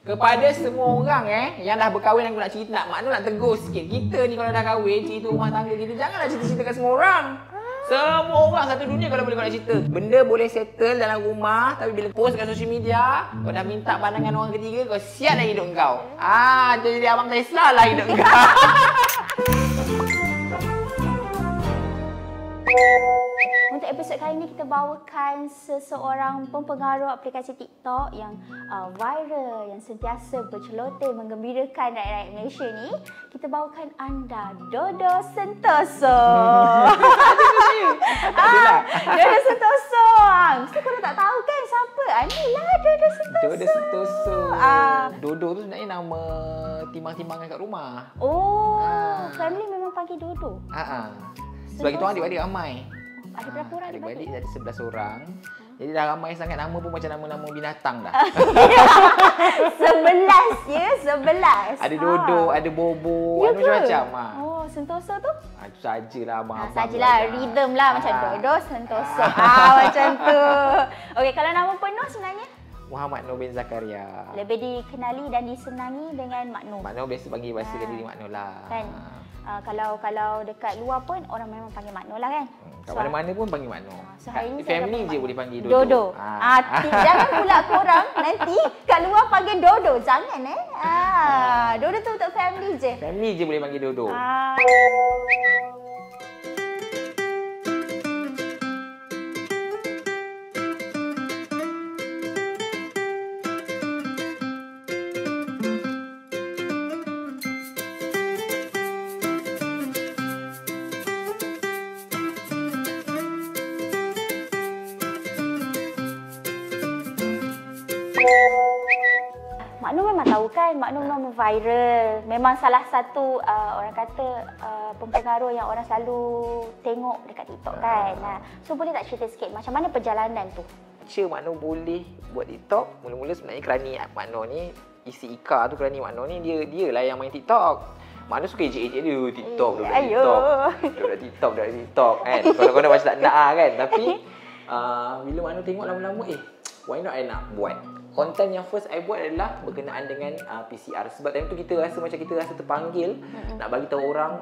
Kepada semua orang yang dah berkahwin, aku nak cerita, nak tegur sikit. Kita ni kalau dah kahwin, cerita rumah tangga kita, janganlah cerita-cerita kat semua orang. Semua orang satu dunia kalau boleh kau nak cerita. Benda boleh settle dalam rumah, tapi bila post kat social media, kau dah minta pandangan orang ketiga, kau siap dah hidup kau. Jadi abang Tesla lah hidup kau. Untuk episod kali ini kita bawakan seseorang pempengaruh aplikasi TikTok yang viral, yang sentiasa berceloteh menggembirakan rakyat Malaysia ni. Kita bawakan anda Dodo Sentoso. Dodo Sentoso. Mesti korang tak tahu kan siapa? Inilah Dodo Sentoso. Dodo Sentoso. Dodo tu sebenarnya nama timang-timangan kat rumah. Family memang panggil Dodo. Sebab kita orang adik-adik ramai. Ada berapa orang adik-adik? Ada 11 orang. Jadi dah ramai sangat, nama pun macam nama-nama binatang dah. 11 ya, 11. Ada Dodo, ada Bobo, ada macam-macam. Sentoso tu? Itu sajalah abang-abang. Sajalah, rhythm lah macam Dodo Sentoso. Macam tu. Okey, kalau nama penuh sebenarnya? Muhammad Nur bin Zakaria. Lebih dikenali dan disenangi dengan Mak Nur. Mak Nur biasa panggil bahasa diri Mak Nur lah. Kan? Kalau dekat luar pun orang memang panggil Mak Nur lah kan? Kat mana-mana pun panggil Mak Nur. Family je boleh panggil Dodo. Dodo. Jangan pula korang nanti kat luar panggil Dodo. Jangan Dodo tu untuk family je. Family je boleh panggil Dodo. Mak Nur memang tahu kan, Mak Nur memang viral. Memang salah satu orang kata pempengaruh yang orang selalu tengok dekat TikTok kan. So boleh tak cerita sikit macam mana perjalanan tu? Mak Nur boleh buat TikTok, mula-mula sebenarnya kerani Mak Nur ni, isi Ika tu kerani Mak Nur ni, dia lah yang main TikTok. Mak Nur suka ejek-ejek dia, TikTok, duduk TikTok kan. Kalau kau macam tak nak kan. Tapi bila Mak Nur tengok lama-lama, why not I nak buat. Konten yang first I buat adalah berkenaan dengan PCR. Sebab time tu kita rasa terpanggil nak bagi tahu orang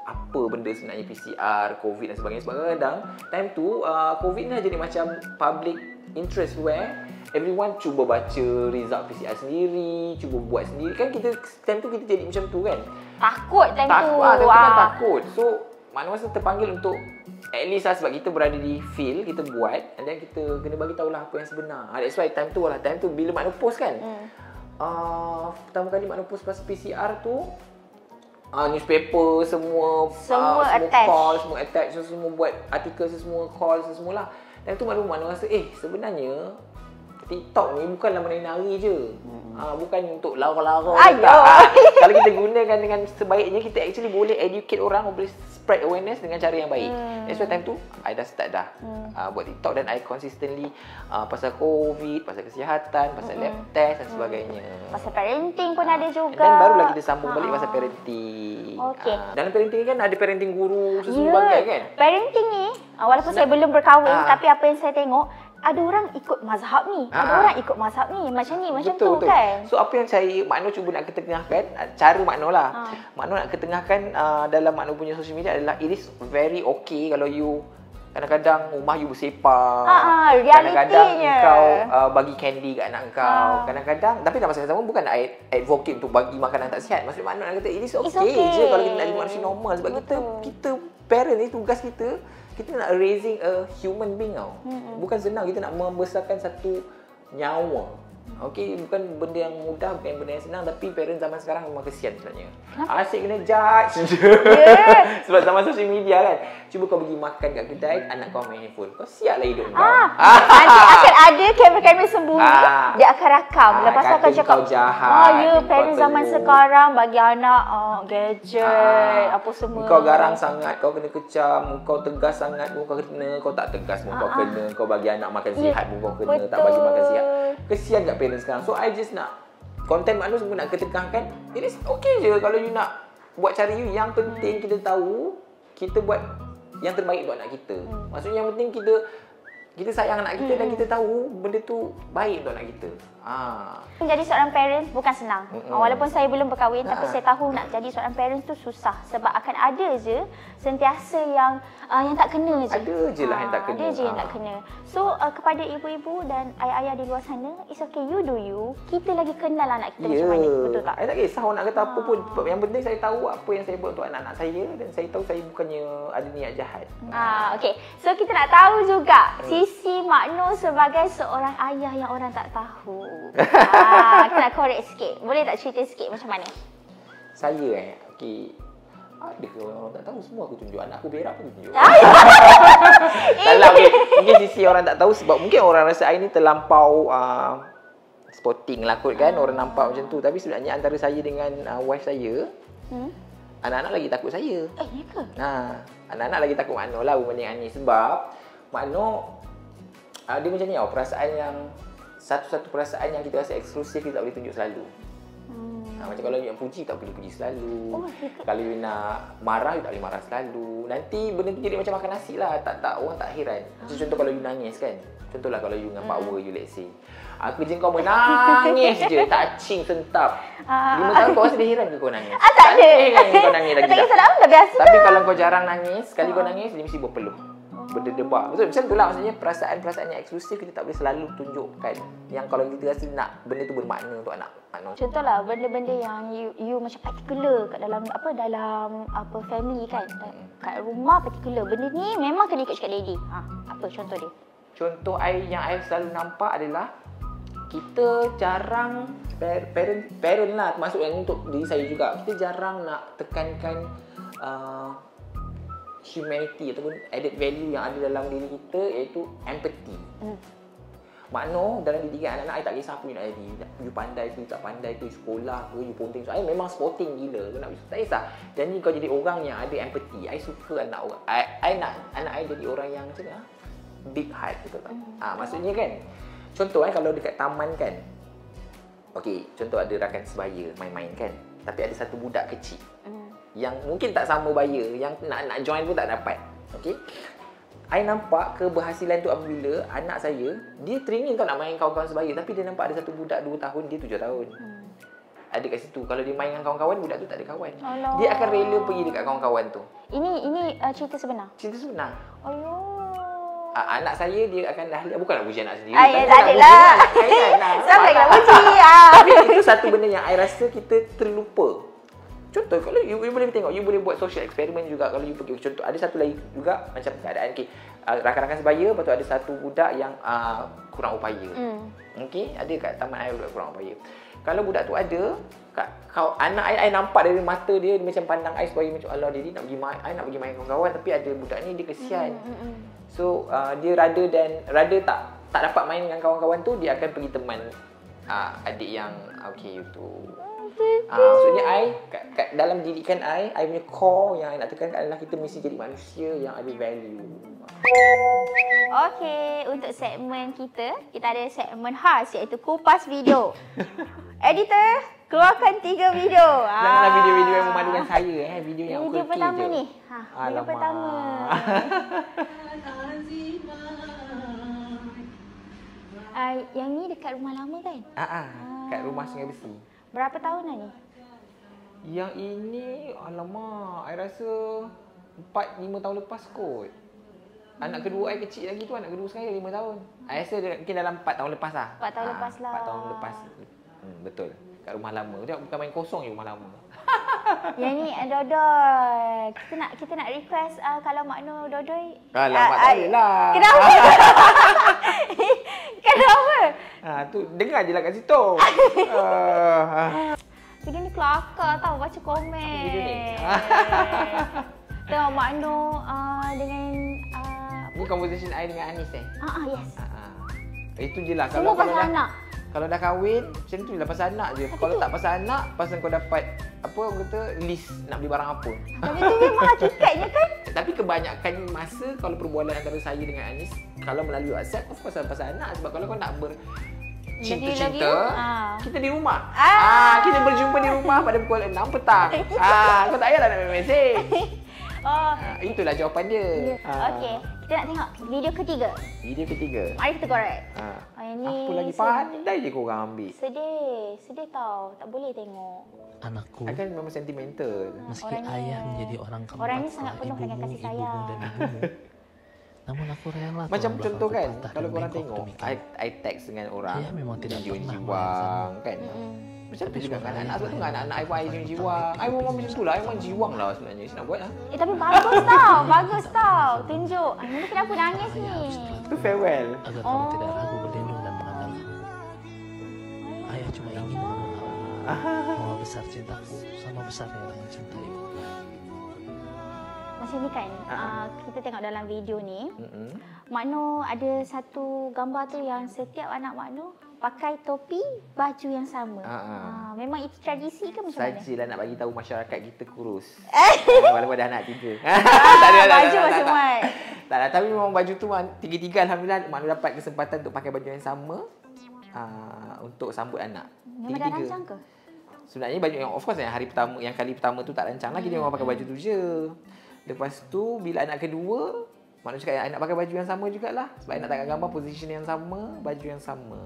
apa benda sebenarnya PCR, COVID dan sebagainya. Sebab kadang-kadang time tu COVID ni jadi macam public interest where everyone cuba baca result PCR sendiri, cuba buat sendiri. Kan kita time tu kita jadi macam tu kan. Takut time tu. Kan takut. So mana masa terpanggil untuk at least sebab kita berada di field, kita buat and then kita kena bagi tahulah apa yang sebenar. That's why time tu bila Mak Nur post kan. Pertama kali Mak Nur post pasal PCR tu, newspaper semua call, semua attach, semua buat artikel, semua call, semualah. Dan tu Mak Nur rasa sebenarnya TikTok ni bukanlah menari-nari je. Bukan untuk lara-lara. Kalau kita gunakan dengan sebaiknya, kita actually boleh educate orang, boleh spread awareness dengan cara yang baik. That's why time tu I dah start buat TikTok dan I consistently pasal COVID, pasal kesihatan, pasal lab test dan sebagainya. Pasal parenting pun ada juga. Dan barulah kita sambung balik pasal parenting. Dalam parenting ni kan ada parenting guru sesuatu kan. Parenting ni walaupun saya belum berkahwin, tapi apa yang saya tengok, ada orang ikut mazhab ni, ada orang ikut mazhab ni, macam ni, macam tu kan. So apa yang Mak Nur cuba nak ketengahkan, cara Mak Nur lah. Mak Nur nak ketengahkan dalam Mak Nur punya social media adalah it is very okay kalau you kadang-kadang rumah you bersepah. Kadang-kadang kau bagi candy kat anak kau. Kadang-kadang, tapi dalam masa yang sama bukan nak advocate untuk bagi makanan tak sihat. Maksudnya Mak Nur nak kata it is okay je kalau kita nak jadi manusia normal. Sebab kita parent ni tugas kita nak raising a human being tau. Bukan senang kita nak membesarkan satu nyawa. Bukan benda yang mudah, bukan benda yang senang. Tapi parent zaman sekarang memang kesian sebenarnya. Asyik kena judge. Sebab zaman social media kan. Cuba kau pergi makan kat kedai, anak kau main handphone. Kau siap lah hidup kau. Nanti akan ada kamera-kamera sembunyi. Dia akan rakam. Lepas tu akan cakap, parent zaman sekarang bagi anak gadget, apa semua. Kau garang sangat, kau kena kecam. Kau tegas sangat, kau kena. Kau tak tegas pun kau kena. Kau bagi anak makan sihat pun kau kena. Tak bagi makan sihat. Kesian kat parents sekarang. So I just nak konten Mak Nur semua nak ketengahkan. It is okay je kalau you nak buat cara you. Yang penting kita tahu kita buat yang terbaik untuk anak kita. Maksudnya yang penting kita Kita sayang anak kita dan kita tahu benda tu baik untuk anak kita. Menjadi seorang parents bukan senang. Walaupun saya belum berkahwin tapi saya tahu nak jadi seorang parents tu susah sebab akan ada je sentiasa yang tak kena je. Ada je lah yang tak kena. Ada je yang tak kena. So kepada ibu-ibu dan ayah-ayah di luar sana, it's okay, you do you. Kita lagi kenal anak kita macam mana, betul tak? Saya tak kisah orang nak kata apa pun. Yang penting saya tahu apa yang saya buat untuk anak-anak saya dan saya tahu saya bukannya ada niat jahat. Okay. So kita nak tahu juga sisi Mak Noh sebagai seorang ayah yang orang tak tahu. Kita nak korek sikit. Boleh tak cerita sikit macam mana? Saya okey. Ada ke orang tak tahu? Semua aku tunjuk. Anak aku berak aku tunjuk. Tak lah, okay. Mungkin sisi orang tak tahu sebab mungkin orang rasa saya ni terlampau sporting lah kot kan. Orang nampak macam tu. Tapi sebenarnya antara saya dengan wife saya, anak-anak lagi takut saya. Ya ke? Anak-anak lagi takut Mak Noh lah berbanding Anis. Sebab Mak Noh dia macam ni tau. Perasaan yang satu-satu perasaan yang kita rasa eksklusif kita tak boleh tunjuk selalu. Macam kalau you nak puji, tak boleh puji selalu. Kalau you nak marah, you tak boleh marah selalu. Nanti benda tu jadi macam makan nasi lah. Orang tak heran. Contoh kalau you nangis kan. Contohlah kalau you dengan power you, let's say. Kerja kau menangis je. Touching, sentap. 5 tahun kau rasa dia heran ke kau nangis? Tak ada. Kau nangis lagi tak. Dah biasa. Tapi kalau kau jarang nangis, sekali kau nangis, dia mesti berpeluh. Berdebar. Betul, macam itulah maksudnya perasaan-perasaan yang eksklusif kita tak boleh selalu tunjukkan. Yang kalau kita rasa nak benda tu bermakna untuk anak. Contohlah benda-benda yang you macam particular kat dalam family kan. Kat rumah particular. Benda ni memang kena ikut cakap lady. Apa contoh dia? Contoh yang I selalu nampak adalah kita jarang parent lah, termasuk yang untuk diri saya juga. Kita jarang nak tekankan humanity ataupun added value yang ada dalam diri kita, iaitu empathy. Mak Noh dalam didikan anak-anak, I tak kisah apa you nak jadi. You pandai ke, you tak pandai ke, you sekolah ke, you ponting. So, I memang sporting gila. Kau nak tak kisah. Dan ni kau jadi orang yang ada empathy. I suka anak orang. I nak anak I jadi orang yang macam mana? Big heart, betul tak? Maksudnya kan, contoh kalau dekat taman kan. Okey, contoh ada rakan sebaya main-main kan. Tapi ada satu budak kecil. Yang mungkin tak sama baya, yang nak join pun tak dapat. Okey. I nampak keberhasilan tu apabila anak saya, dia teringin tau nak main kawan-kawan sebaya, tapi dia nampak ada satu budak 2 tahun, dia 7 tahun. Ada kat situ. Kalau dia main dengan kawan-kawan, budak tu tak ada kawan. Allah. Dia akan rela pergi dekat kawan-kawan tu. Ini cerita sebenar? Cerita sebenar. Allah. Anak saya dia akan dahlia, bukan nak puji anak sendiri. Tak adalah. Sampai nak puji. Tapi itu satu benda yang I rasa kita terlupa. Contoh, kalau you boleh tengok, you boleh buat social experiment juga kalau you pergi. Contoh, ada satu lagi juga macam keadaan rakan-rakan sebaya, lepas tu ada satu budak yang kurang upaya. Okey, ada kat taman air budak kurang upaya. Kalau budak tu ada, anak I nampak dari mata dia macam pandang I sebagai macam Allah, dia nak pergi main kawan-kawan, tapi ada budak ni dia kesian. So, dia rada tak dapat main dengan kawan-kawan tu, dia akan pergi teman adik yang okey tu. Maksudnya kat dalam didikan I punya core yang I nak tekankan adalah kita mesti jadi manusia yang ada value. Okey, untuk segmen kita ada segmen khas iaitu kupas video. Editor, keluarkan 3 video. Janganlah video-video yang memadukan saya, video yang video pertama je. Ni. Video pertama. Yang ni dekat rumah lama kan? Kat rumah Sungai Besi. Berapa tahun dah ni? Yang ini, alamak, I rasa 4-5 tahun lepas kot. Anak kedua I kecil lagi tu, anak kedua sekarang 5 tahun. I rasa mungkin dalam 4 tahun lepas lah. 4 tahun lepas lah. 4 tahun lepas. Betul. Kat rumah lama. Tengok, bukan main kosong je rumah lama. Yang ni Dodoi. Kita nak request kalau Mak Noh Dodoi. Alamak, tak boleh lah. Kenapa? Kenapa? Tu dengar je lah kat situ. Video ni kelakar tau baca komen. Video ni. Tengok Mak Noh dengan ni conversation I dengan Anis yes. Itu je lah. Semua pasal anak. Kalau dah kahwin, macam tu je lah, pasal anak je. Kalau tak pasal anak, pasal kau dapat orang kata list nak beli barang apa. Tapi tu memang hakikatnya kan. Tapi kebanyakan masa kalau perbualan antara saya dengan Anis, kalau melalui WhatsApp, of course pasal anak. Sebab kalau kau nak cinta-cinta, kita di rumah. Kita berjumpa di rumah pada pukul 6 petang. Kau tak payahlah nak mesej. Oh. Itulah jawapan dia. Okey, kita nak tengok video ketiga. Video ketiga. Mari kita korek. Ini Apa lagi pandai je korang ambil. Sedih tau. Tak boleh tengok. Anakku, Akan memang sentimental. meski Orangnya- ayah menjadi orang keempat orangnya sangat setelah penuh dengan ibumu, kasih ibumu sayang. dan ibumu, namun aku rela Macam tulang contoh belakangku kan, patah kalau dan korang bengkok tengok, demikian. I text dengan orang, Ayah memang tidak Jun pernah Jiwang kan. Macam tu juga kan anak. Sebab tu kan anak I pun I Jun Jiwang. I memang macam tu lah, I memang jiwang lah sebenarnya. Saya nak buat lah. Tapi bagus tau. Bagus tau. Tunjuk. Ini kenapa nangis ni? Tu farewell. Agar kamu tidak ragu berlindung dan mengandalkan. Ayah cuma ingin kamu tahu bahwa besar cintaku sama besarnya dengan mencintaimu. Macam ni kan, kita tengok dalam video ni, Mm-mm. Makno ada satu gambar tu yang setiap anak Makno pakai topi, baju yang sama. Memang itu tradisi ke macam mana? Sajalah nak bagi tahu masyarakat kita kurus. Walaupun dah anak 3. Baju masih muat. Tak lah, tapi memang baju tu tiga-tiga alhamdulillah Makno dapat kesempatan untuk pakai baju yang sama untuk sambut anak. Memang dah rancang ke? Sebenarnya baju yang of course yang kali pertama tu tak rancang lagi, dia memang pakai baju tu je. Lepas tu bila anak kedua, Makno cakap nak pakai baju yang sama jugalah. Sebab nak tengok gambar position yang sama, baju yang sama.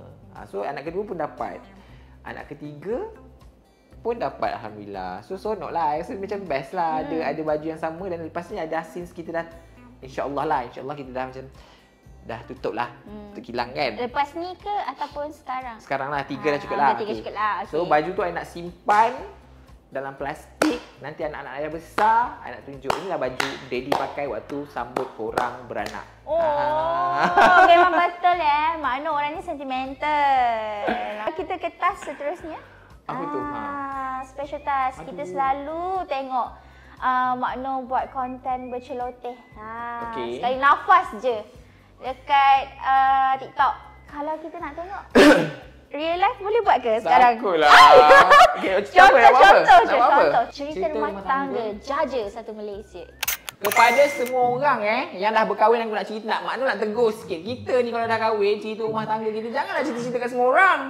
So anak kedua pun dapat. Anak ketiga pun dapat alhamdulillah. So seronok lah. So macam best lah ada baju yang sama dan lepas ni ada since kita dah insya-Allah kita dah macam dah tutup lah untuk kilang kan. Lepas ni ke ataupun sekarang? Sekarang lah 3 dah cukup lah. Dah 3 cukup lah. So baju tu I nak simpan dalam plastik. Nanti anak-anak saya besar, I nak tunjuk inilah baju daddy pakai waktu sambut korang beranak. Memang betul ya. Makna orang ni sentimental. Kita ke tas seterusnya. Apa tu? Special task. Kita selalu tengok Makno buat konten berceloteh. Okey. Sekali nafas je dekat TikTok. Kalau kita nak tengok real life boleh buat ke sekarang? Takutlah. Okay, Contoh. Cerita rumah tangga Jaja satu Malaysia. Kepada semua orang yang dah berkahwin, aku nak cerita, Makno nak tegur sikit. Kita ni kalau dah kahwin, cerita rumah tangga kita, janganlah cerita-cerita kat semua orang.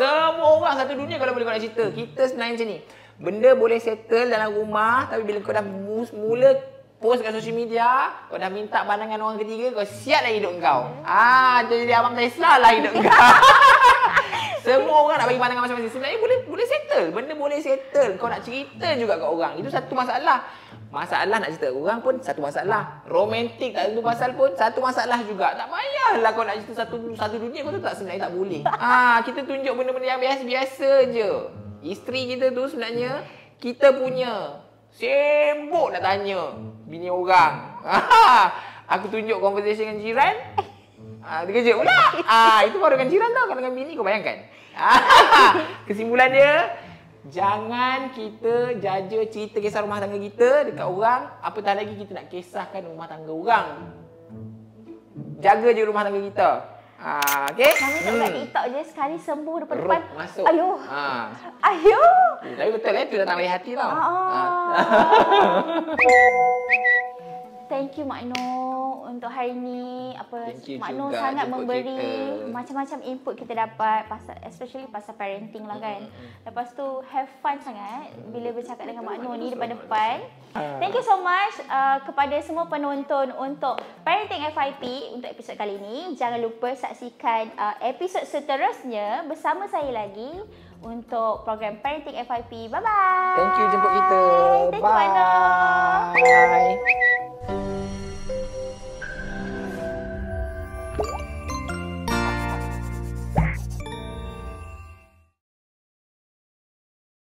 Semua orang satu dunia kalau boleh kau nak cerita. Kita sebenarnya macam ni. Benda boleh settle dalam rumah, tapi bila kau dah mula post kat social media, kau dah minta pandangan orang ketiga, kau siap lah hidup kau. Jadi abang Tesla lah hidup kau. Semua orang nak bagi pandangan masing-masing. Sebenarnya boleh settle. Benda boleh settle. Kau nak cerita juga kat orang. Itu satu masalah. Masalah nak cerita kat orang pun satu masalah. Romantik tak tentu pasal pun satu masalah juga. Tak payahlah kau nak cerita satu dunia. Kau tu tak sebenarnya tak boleh. Kita tunjuk benda-benda yang biasa-biasa je. Isteri kita tu sebenarnya kita punya. Sibuk nak tanya bini orang. Aku tunjuk conversation dengan jiran. Dia kejut pula. Itu baru dengan jiran tau. Kalau dengan bini kau bayangkan. Kesimpulan dia, jangan kita jaja cerita kisah rumah tangga kita dekat orang. Apatah lagi kita nak kisahkan rumah tangga orang. Jaga je rumah tangga kita. Okay? Kami tak buat TikTok je, sekali sembuh depan-depan. Masuk. Ayuh. Tapi betul tu datang dari hati tau. Thank you Makno untuk hari ni. Makno juga sangat jemput memberi kita. macam-macam input kita dapat especially pasal parenting lah kan. Lepas tu have fun sangat bila bercakap dengan Makno ni depan-depan. Thank you so much kepada semua penonton untuk Parenting FYP untuk episod kali ini. Jangan lupa saksikan episod seterusnya bersama saya lagi untuk program Parenting FYP. Bye-bye. Thank you jemput kita. Thank you Makno. Bye.